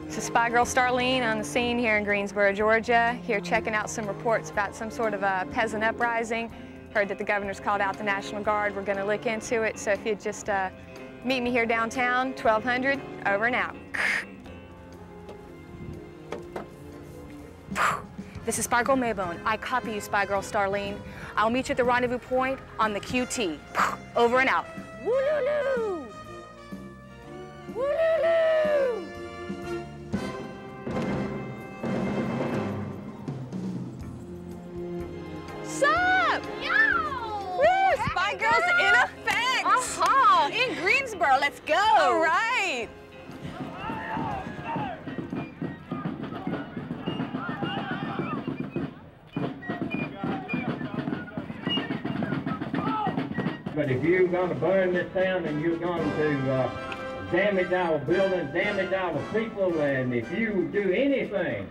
This is Spy Girl Starlene on the scene here in Greensboro, Georgia, here checking out some reports about some sort of a peasant uprising. Heard that the governor's called out the National Guard. We're going to look into it, so if you'd just meet me here downtown, 1200, over and out. This is Spy Girl Maybone. I copy you, Spy Girl Starlene. I'll meet you at the rendezvous point on the QT. Over and out. Woo-loo-loo! Woo-loo-loo! Sup? Yo! Woo! Spy Girls in effect! Uh-huh! In Greensboro, let's go! All right! But if you're going to burn this town and you're going to damage our buildings, damage our people, and if you do anything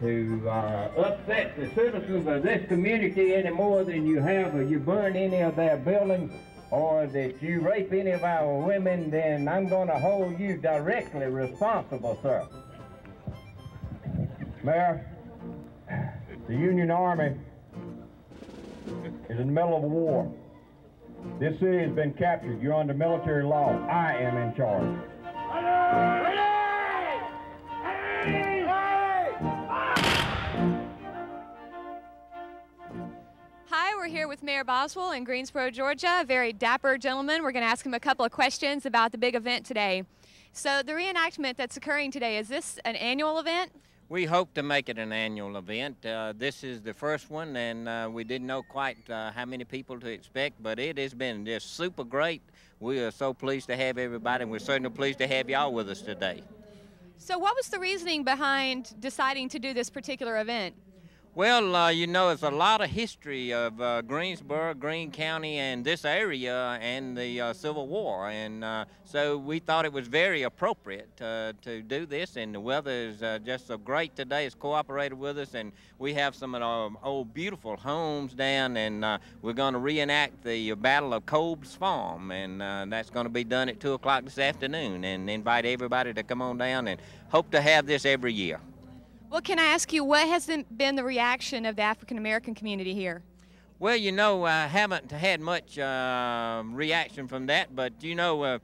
to upset the citizens of this community any more than you have, or you burn any of their buildings, or that you rape any of our women, then I'm going to hold you directly responsible, sir. Mayor, the Union Army is in the middle of a war. This city has been captured. You're under military law. I am in charge. Hi, we're here with Mayor Boswell in Greensboro, Georgia. A very dapper gentleman. We're going to ask him a couple of questions about the big event today. So the reenactment that's occurring today, is this an annual event? We hope to make it an annual event. This is the first one, and we didn't know quite how many people to expect, but it has been just super great. We are so pleased to have everybody, and we're certainly pleased to have y'all with us today. So what was the reasoning behind deciding to do this particular event? Well, you know, it's a lot of history of Greensboro, Greene County, and this area, and the Civil War, and so we thought it was very appropriate to do this, and the weather is just so great today. It's cooperated with us, and we have some of our old beautiful homes down, and we're going to reenact the Battle of Cobb's Farm, and that's going to be done at 2 o'clock this afternoon, and invite everybody to come on down, and hope to have this every year. Well, can I ask you, what has been the reaction of the African-American community here? Well, you know, I haven't had much reaction from that, but, you know,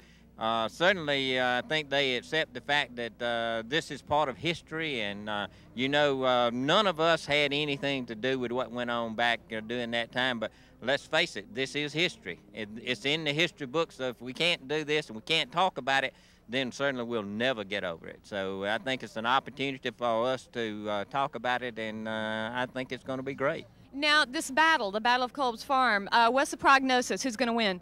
certainly I think they accept the fact that this is part of history, and, you know, none of us had anything to do with what went on back during that time, but let's face it, this is history. It's in the history books, so if we can't do this and we can't talk about it, then certainly we'll never get over it. So I think it's an opportunity for us to talk about it, and I think it's going to be great. Now, this battle, the Battle of Cobb's Farm, what's the prognosis? Who's going to win?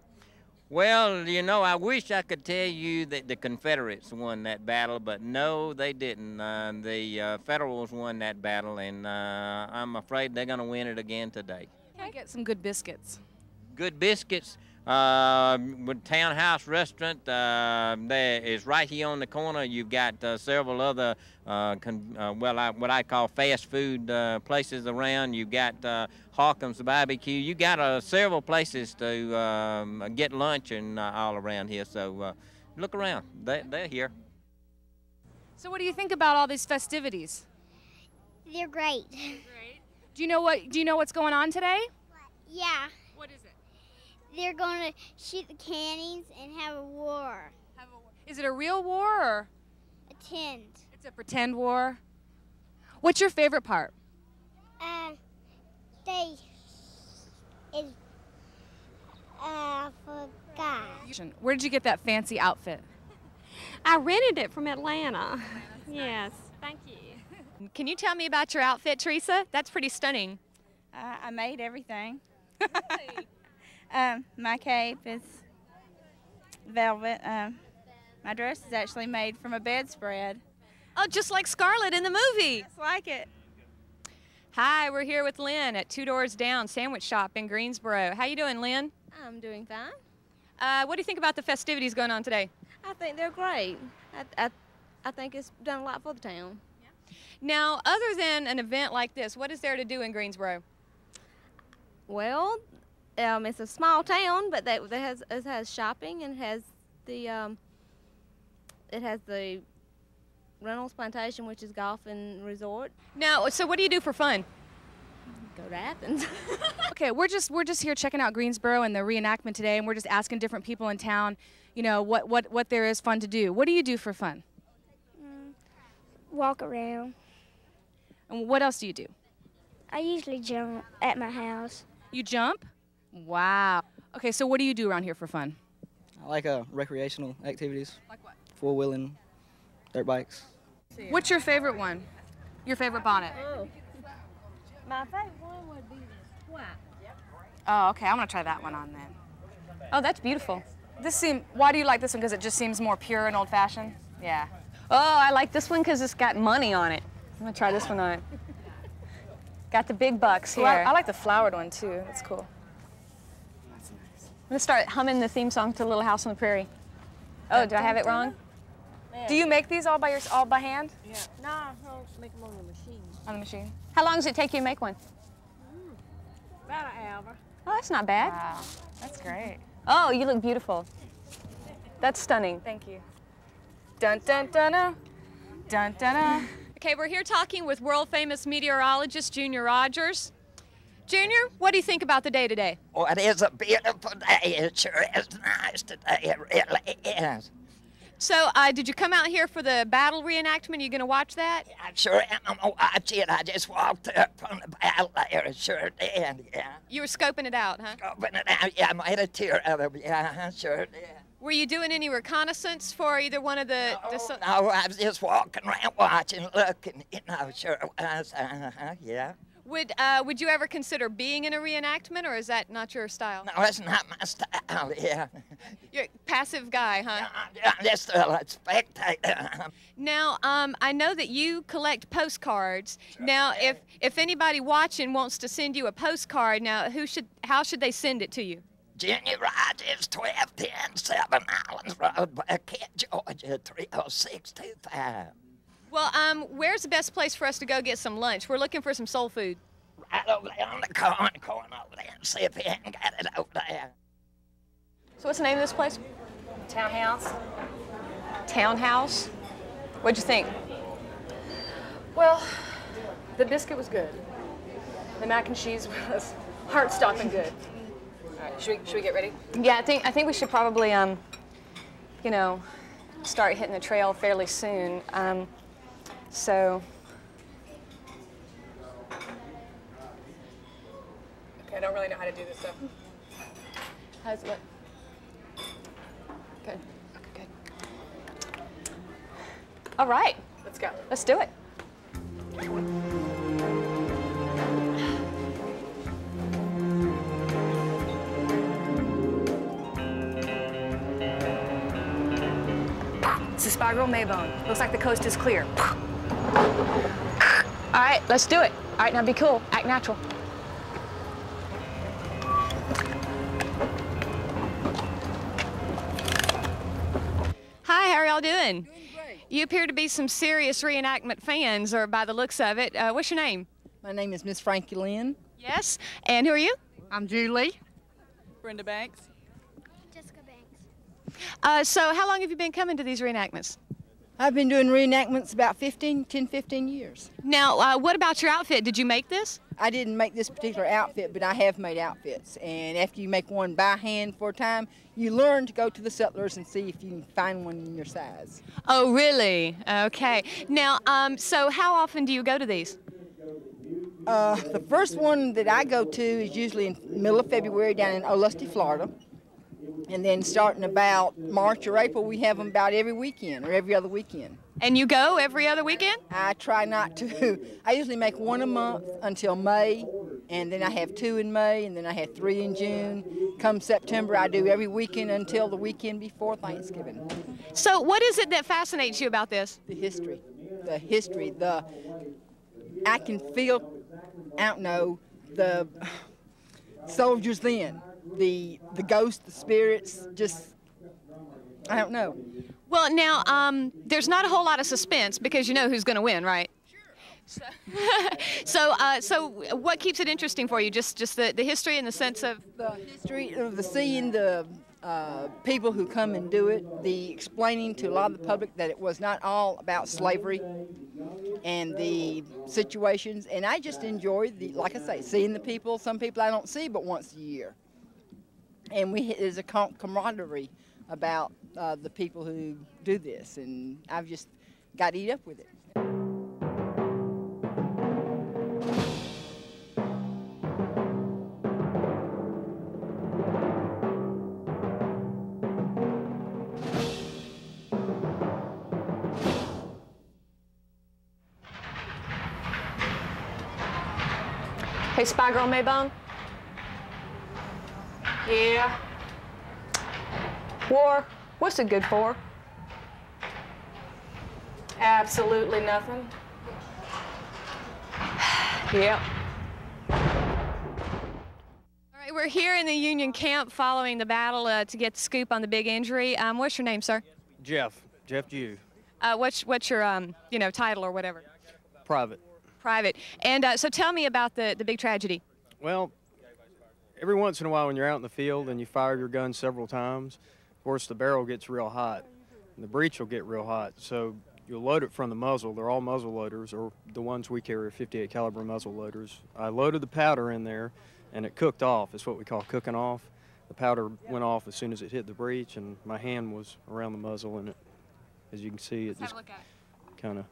Well, you know, I wish I could tell you that the Confederates won that battle, but no, they didn't. The Federals won that battle, and I'm afraid they're going to win it again today. Can I get some good biscuits? Good biscuits. With Townhouse Restaurant, there is right here on the corner. You've got several other, what I call fast food places around. You've got Hawkins Barbecue. You got several places to get lunch and all around here. So look around. They're here. So what do you think about all these festivities? They're great. Great. Do you know what's going on today? Yeah. What is it? They're going to shoot the cannons and have a war. Is it a real war or? Pretend. It's a pretend war. What's your favorite part? Forgot. Where did you get that fancy outfit? I rented it from Atlanta. Yes, thank you. Can you tell me about your outfit, Teresa? That's pretty stunning. I made everything. Really? My cape is velvet. My dress is actually made from a bedspread. Oh, just like Scarlett in the movie. Just like it. Hi, we're here with Lynn at Two Doors Down Sandwich Shop in Greensboro. How you doing, Lynn? I'm doing fine. What do you think about the festivities going on today? I think they're great. I think it's done a lot for the town. Yeah. Now, other than an event like this, what is there to do in Greensboro? Well, it's a small town, but it has shopping and it has the Reynolds Plantation, which is golf and resort. Now, so what do you do for fun? Go to Athens. Okay, we're just here checking out Greensboro and the reenactment today, and we're just asking different people in town, you know, what there is fun to do. What do you do for fun? Walk around. And what else do you do? I usually jump at my house. You jump? Wow. Okay, so what do you do around here for fun? I like recreational activities. Like what? Four-wheeling, dirt bikes. What's your favorite one? Your favorite bonnet? Oh. My favorite one would be this white. Oh, okay, I'm gonna try that one on then. Oh, that's beautiful. Why do you like this one? Because it just seems more pure and old-fashioned? Yeah. Oh, I like this one because it's got money on it. I'm gonna try this one on. Got the big bucks here. Well, I like the flowered one too. That's cool. That's nice. I'm gonna start humming the theme song to Little House on the Prairie. Oh, did I have it wrong? Do you make these all by hand? Yeah. No, I make them on the machine. On the machine? How long does it take you to make one? About an hour. Oh, that's not bad. Wow, that's great. Oh, you look beautiful. That's stunning. Thank you. Dun dun dun dun. Dun dun dun. Okay, we're here talking with world-famous meteorologist Junior Rogers. Junior, what do you think about the day today? Oh, it is a beautiful day. It sure is nice today. It really is. So, did you come out here for the battle reenactment? Are you going to watch that? Yeah, I sure am. I'm going to watch it. I just walked up from the battle there. It sure did, yeah. You were scoping it out, huh? Scoping it out. Yeah, I made a tour of it. Yeah, I sure did. Were you doing any reconnaissance for either one of the... No, I was just walking around watching, looking, you know, sure it was, yeah. Would you ever consider being in a reenactment, or is that not your style? No, it's not my style, yeah. You're a passive guy, huh? Yeah, I'm just a spectator. Now, I know that you collect postcards. Sure, now, yeah. if anybody watching wants to send you a postcard, now how should they send it to you? Junior Rogers, 1210 Seven Islands Road, Buckhead, Georgia, 30625. Well, where's the best place for us to go get some lunch? We're looking for some soul food. Right over there on the corner over there, and see if he ain't got it over there. So what's the name of this place? Townhouse. Townhouse? What'd you think? Well, the biscuit was good. The mac and cheese was heart-stopping good. All right, should we get ready? Yeah, I think we should probably, you know, start hitting the trail fairly soon. So. Okay, I don't really know how to do this stuff. How's it look? Good. Okay, good. All right. Let's go. Let's do it. It's a Spy Girl Maybone. Looks like the coast is clear. All right, let's do it. All right, now be cool. Act natural. Hi, how are y'all doing? Doing great. You appear to be some serious reenactment fans, or by the looks of it. What's your name? My name is Miss Frankie Lynn. Yes, and who are you? I'm Julie. Brenda Banks. Jessica Banks. So how long have you been coming to these reenactments? I've been doing reenactments about 10, 15 years. Now, what about your outfit? Did you make this? I didn't make this particular outfit, but I have made outfits. And after you make one by hand for a time, you learn to go to the settlers and see if you can find one in your size. Oh, really? Okay. Now, so how often do you go to these? The first one that I go to is usually in the middle of February down in Olustee, Florida. And then starting about March or April, we have them about every weekend or every other weekend. And you go every other weekend? I try not to. I usually make one a month until May, and then I have 2 in May, and then I have 3 in June. Come September, I do every weekend until the weekend before Thanksgiving. So what is it that fascinates you about this? The history. I can feel I don't know, the soldiers then, the ghosts, the spirits, just, I don't know. Well, now, there's not a whole lot of suspense because you know who's going to win, right? So, what keeps it interesting for you? Just the history and the sense of the history of the seeing the people who come and do it, the explaining to a lot of the public that it was not all about slavery and the situations. And I just enjoy like I say, seeing the people. Some people I don't see but once a year. And there's a camaraderie about the people who do this, and I've just got to eat up with it. Hey, Spy Girl Maybone? Yeah. War, what's it good for? Absolutely nothing. Yeah. All right, we're here in the Union camp following the battle to get the scoop on the big injury. What's your name, sir? Jeff Jew. What's your title or whatever? Private. Private. And so tell me about the big tragedy. Well, every once in a while when you're out in the field and you fire your gun several times, of course the barrel gets real hot and the breech will get real hot. So you'll load it from the muzzle. They're all muzzle loaders, or the ones we carry are 58 caliber muzzle loaders. I loaded the powder in there and it cooked off. It's what we call cooking off. The powder went off as soon as it hit the breech, and my hand was around the muzzle, and it, as you can see, it just kind of.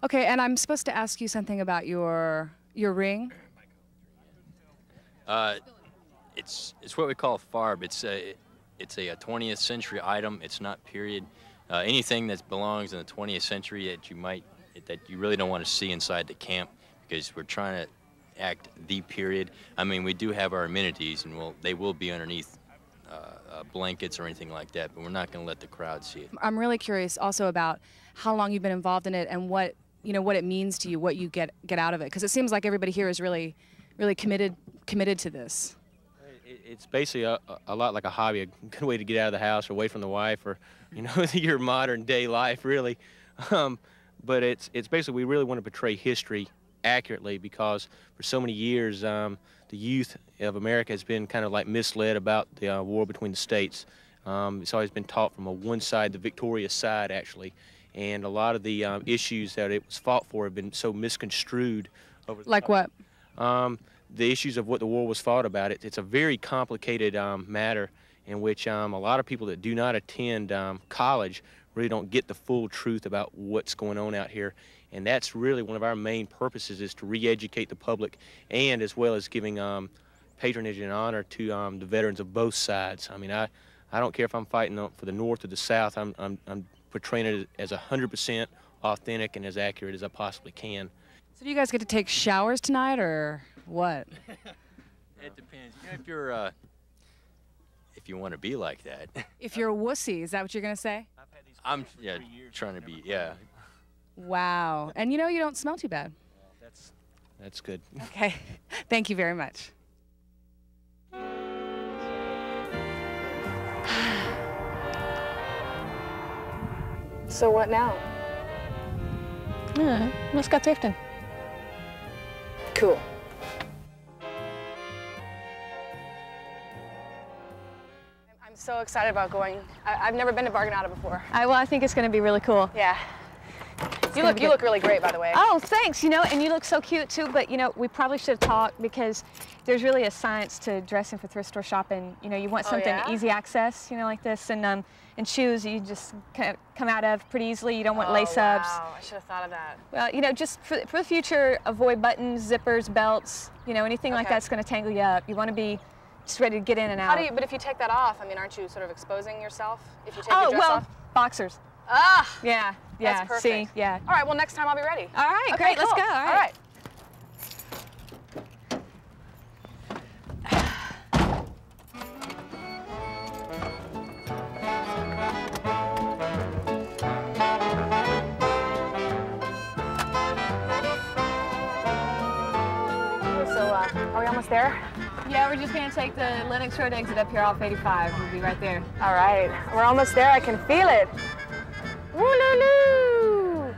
Okay, and I'm supposed to ask you something about your ring. It's what we call farb. It's a 20th century item. It's not period. Anything that belongs in the 20th century that you really don't want to see inside the camp, because we're trying to act the period. I mean, we do have our amenities, and they will be underneath blankets or anything like that, but we're not going to let the crowd see it. I'm really curious also about how long you've been involved in it and what it means to you, what you get out of it, because it seems like everybody here is really committed to this. It's basically a lot like a hobby, a good way to get out of the house or away from the wife, or your modern day life, really. But it's basically, we really want to portray history accurately, because for so many years the youth of America has been kind of like misled about the war between the states. It's always been taught from one side, the victorious side, actually, and a lot of the issues that it was fought for have been so misconstrued over the Like what? The issues of what the war was fought about. It's a very complicated matter in which a lot of people that do not attend college really don't get the full truth about what's going on out here. And that's really one of our main purposes, is to re-educate the public, and as well as giving patronage and honor to the veterans of both sides. I mean, I don't care if I'm fighting for the North or the South. I'm portraying it as 100% authentic and as accurate as I possibly can. So do you guys get to take showers tonight, or what? It depends. If you want to be like that. If you're a wussy, is that what you're going to say? I'm trying to be, yeah. Wow. And you don't smell too bad. That's good. Okay. Thank you very much. So what now? Let's go thrifting. Cool. I'm so excited about going. I've never been to Bargainata before. Well, I think it's going to be really cool. Yeah. You look really great, by the way. Oh, thanks. And you look so cute too. But we probably should have talked, because there's really a science to dressing for thrift store shopping. You want something easy access, like this, and shoes you just come out of pretty easily. You don't want lace-ups. Wow, I should have thought of that. Well, just for the future, avoid buttons, zippers, belts. Anything like that's going to tangle you up. You want to be just ready to get in and out. But if you take that off, I mean, aren't you sort of exposing yourself if you take your dress off? Boxers. Ah! Yeah. That's perfect. See, yeah. All right, well, next time I'll be ready. All right, okay, great, cool. let's go. All right. so are we almost there? Yeah, we're just gonna take the Lennox Road exit up here off 85. We'll be right there. All right, we're almost there. I can feel it. Woo-loo-loo!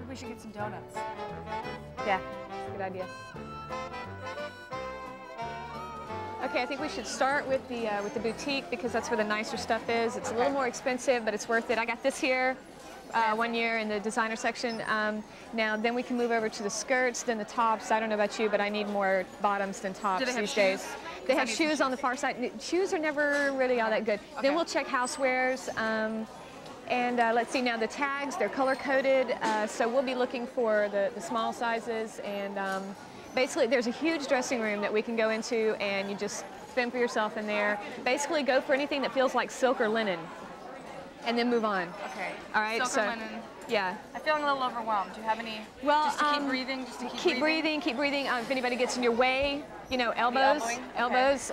We should get some donuts. Yeah, that's a good idea. Okay, I think we should start with the boutique because that's where the nicer stuff is. It's a little more expensive, but it's worth it. I got this here 1 year in the designer section. Now, then we can move over to the skirts, then the tops. I don't know about you, but I need more bottoms than tops these days. They have shoes on the far side. Shoes are never really all that good. Okay. Then we'll check housewares. And let's see now the tags, they're color coded, so we'll be looking for the small sizes, and basically there's a huge dressing room that we can go into and you just fend for yourself in there. Basically go for anything that feels like silk or linen and then move on. Okay. All right. Silk or linen. Yeah. I'm feeling a little overwhelmed. Do you have any, just to keep breathing, just to keep breathing? Keep breathing. If anybody gets in your way, you know, elbows,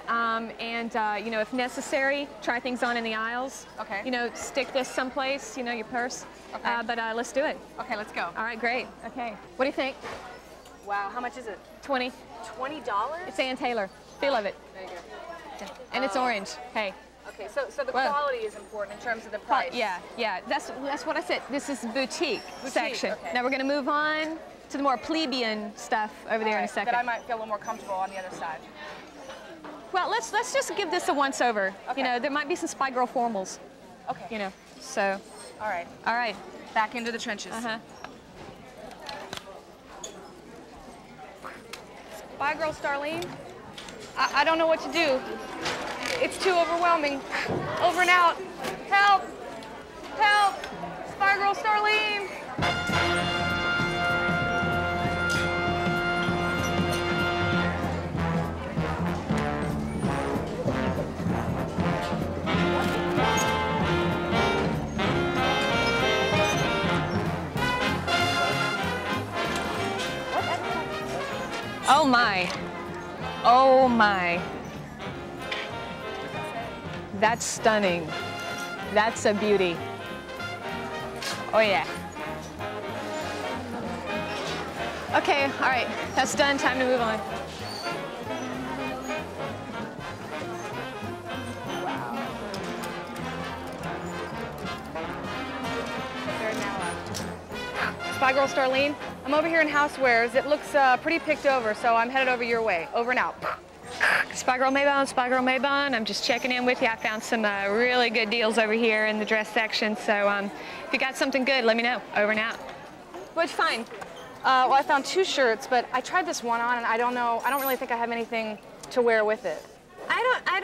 and you know, if necessary, try things on in the aisles. Okay. You know, stick this someplace, you know, your purse. Okay. But let's do it. Okay, let's go. All right, great. Okay. What do you think? Wow, how much is it? $20. $20? It's Ann Taylor. Feel of it. There you go. And it's orange. Hey. Okay, so the quality is important in terms of the price. Yeah. That's what I said. This is boutique section. Okay. Now we're going to move on to the more plebeian stuff over there in a second. That I might feel a little more comfortable on the other side. Well, let's just give this a once over. Okay. You know, there might be some Spy Girl formals. Okay. You know, so. All right. All right. Back into the trenches. Spy Girl Starlene, I don't know what to do. It's too overwhelming. Over and out. Help! Help! Spy Girl Starlene! Oh my. Oh my. That's stunning. That's a beauty. Oh yeah. Okay, all right, that's done, time to move on. Wow. Third now up. Spy Girl Starlene, I'm over here in housewares. It looks pretty picked over, so I'm headed over your way. Over and out. Spy Girl Maybon, I'm just checking in with you. I found some really good deals over here in the dress section, so if you got something good, let me know. Over and out. What'd you find? Well, I found 2 shirts, but I tried this one on, and I don't really think I have anything to wear with it. I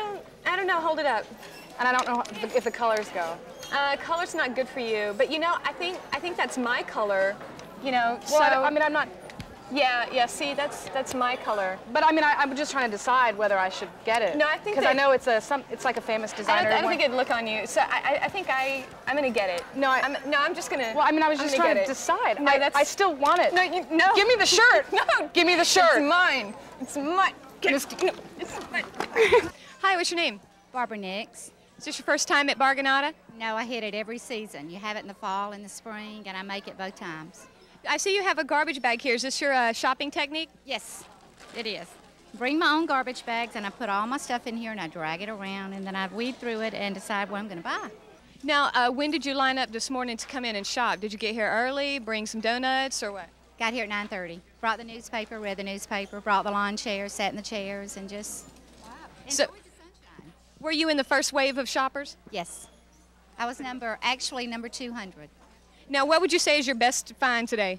don't know. Hold it up. And I don't know if the colors go. Color's not good for you, but you know, I think that's my color. You know, well, so I mean, I'm not. Yeah. See, that's my color. But I mean, I'm just trying to decide whether I should get it. No, I think because I know it's like a famous designer. I don't think it'd look on you. So I think I'm gonna get it. No, I'm just gonna. Well, I mean, I was just trying to decide. No, I still want it. No. Give me the shirt. No. Give me the shirt. It's mine. It's mine. Misty. No, it's mine. Hi, what's your name? Barbara Nix. Is this your first time at Bargainata? No, I hit it every season. You have it in the fall and the spring, and I make it both times. I see you have a garbage bag here. Is this your shopping technique? Yes, it is. Bring my own garbage bags, and I put all my stuff in here, and I drag it around, and then I weed through it and decide what I'm going to buy. Now, when did you line up this morning to come in and shop? Did you get here early, bring some donuts, or what? Got here at 9:30. Brought the newspaper, read the newspaper, brought the lawn chairs, sat in the chairs, and just enjoyed the sunshine. Were you in the first wave of shoppers? Yes. I was actually number 200. Now, what would you say is your best find today?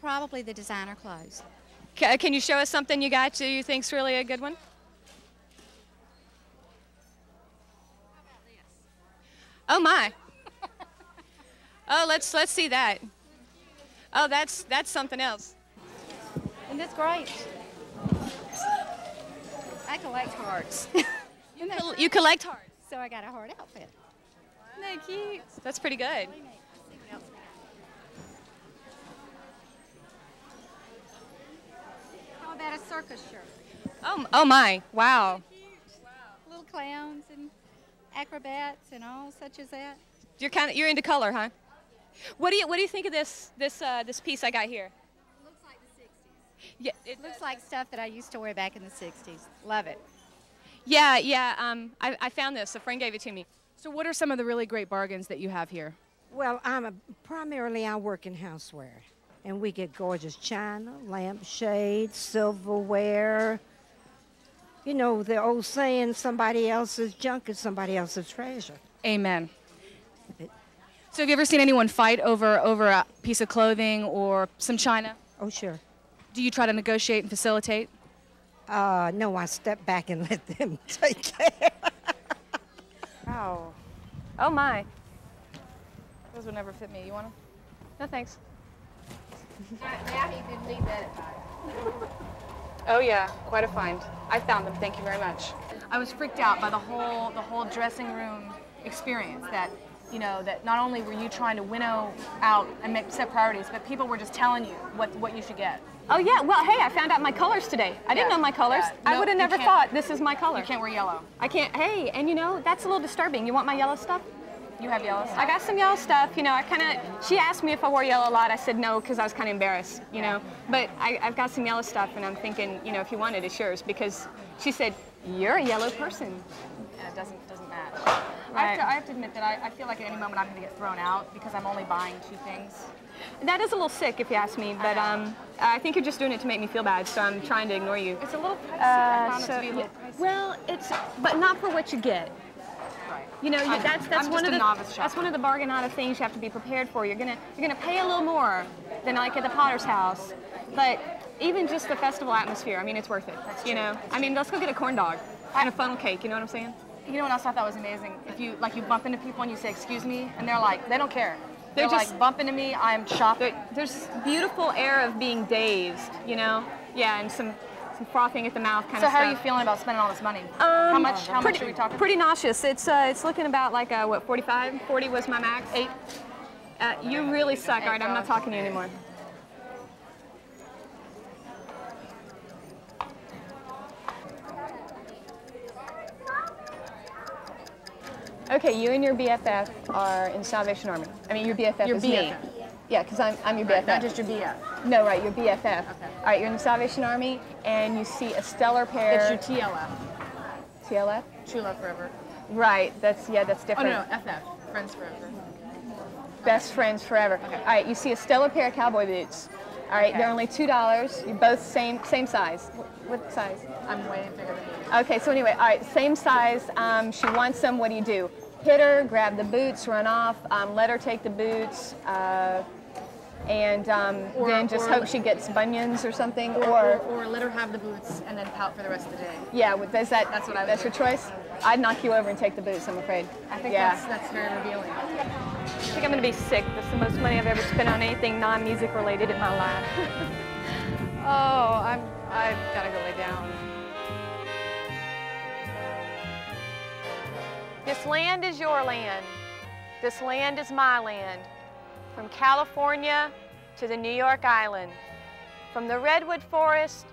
Probably the designer clothes. Can you show us something you got you think's really a good one? Oh my! Oh, let's see that. Oh, that's something else. Isn't this great? I collect hearts. You collect hearts? So I got a heart outfit. Isn't that cute? That's pretty good. How that a circus shirt. Oh my! Wow. Little clowns and acrobats and all such as that. You're into color, huh? What do you think of this piece I got here? It looks like the 60s. Yeah, it looks like stuff that I used to wear back in the 60s. Love it. Yeah. I found this. A friend gave it to me. So what are some of the really great bargains that you have here? Well, primarily I work in houseware, and we get gorgeous china, lampshades, silverware. You know, the old saying, somebody else's junk is somebody else's treasure. Amen. So have you ever seen anyone fight over a piece of clothing or some china? Oh, sure. Do you try to negotiate and facilitate? No, I step back and let them take care. Wow. Oh my. Those would never fit me. You want them? No, thanks. Now he didn't leave that at home. Oh yeah, quite a find. I found them. Thank you very much. I was freaked out by the whole dressing room experience. That not only were you trying to winnow out and set priorities, but people were just telling you what you should get. Oh yeah. Well, hey, I found out my colors today. I didn't know my colors. Yeah. I would have never thought this is my color. You can't wear yellow. I can't. Hey, and that's a little disturbing. You want my yellow stuff? You have yellow stuff? I got some yellow stuff. She asked me if I wore yellow a lot. I said no because I was kind of embarrassed, But I've got some yellow stuff, and I'm thinking, if you want it, it's yours. Because she said, you're a yellow person. Yeah, it doesn't match. Right. I have to admit that I feel like at any moment I'm going to get thrown out because I'm only buying 2 things. That is a little sick, if you ask me, but I think you're just doing it to make me feel bad, so I'm trying to ignore you. It's a little pricey. I found it to be a little pricey. Well, but not for what you get. Right. That's one of the bargain out of things you have to be prepared for. You're gonna pay a little more than like at the Potter's house, but even just the festival atmosphere, it's worth it. That's true. Let's go get a corn dog and a funnel cake. You know what I'm saying? You know what else I thought was amazing? If you bump into people and you say excuse me, and they're like, they don't care. They're just like, bump into me, I'm shopping. There's this beautiful air of being dazed, Yeah, and some frothing at the mouth kind of stuff. So how are you feeling about spending all this money? How much are we talking? Pretty nauseous. It's looking about like, 45? 40 was my max. 8. You really suck. All right, I'm not talking to you anymore. Okay, you and your BFF are in Salvation Army. Your BFF is me. Yeah, because I'm your BFF. Not just your BF. No, right, your BFF. Okay. All right, you're in the Salvation Army, and you see a stellar pair. It's your TLF. TLF? True Love Forever. Right, that's different. Oh, no, FF. Friends Forever. Best friends forever. Okay. All right, you see a stellar pair of cowboy boots. All right, they're only $2. You're both same size. What size? I'm way bigger than you. Okay, so anyway, all right, same size. She wants them. What do? Hit her, grab the boots, run off, let her take the boots, and then just hope she gets bunions or something. Or let her have the boots and then pout for the rest of the day. Yeah, that's what I would That's your choice? I'd knock you over and take the boots, I'm afraid. I think that's very revealing. I think I'm going to be sick. That's the most money I've ever spent on anything non-music related in my life. Oh, I've got to go lay down. This land is your land. This land is my land. From California to the New York Island, from the redwood forest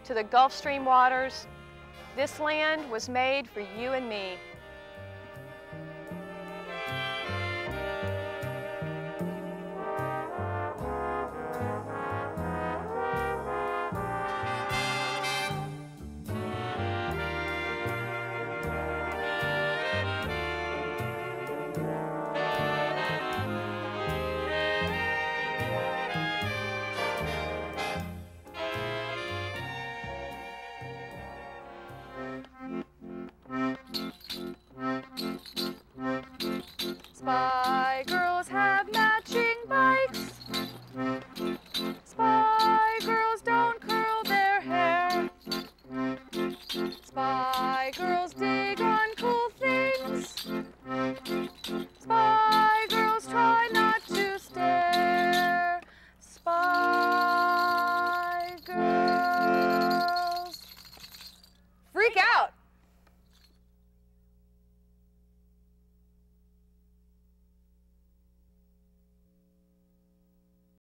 to the Gulf Stream waters, this land was made for you and me. Spy girls have matching bikes. Spy girls don't curl their hair. Spy girls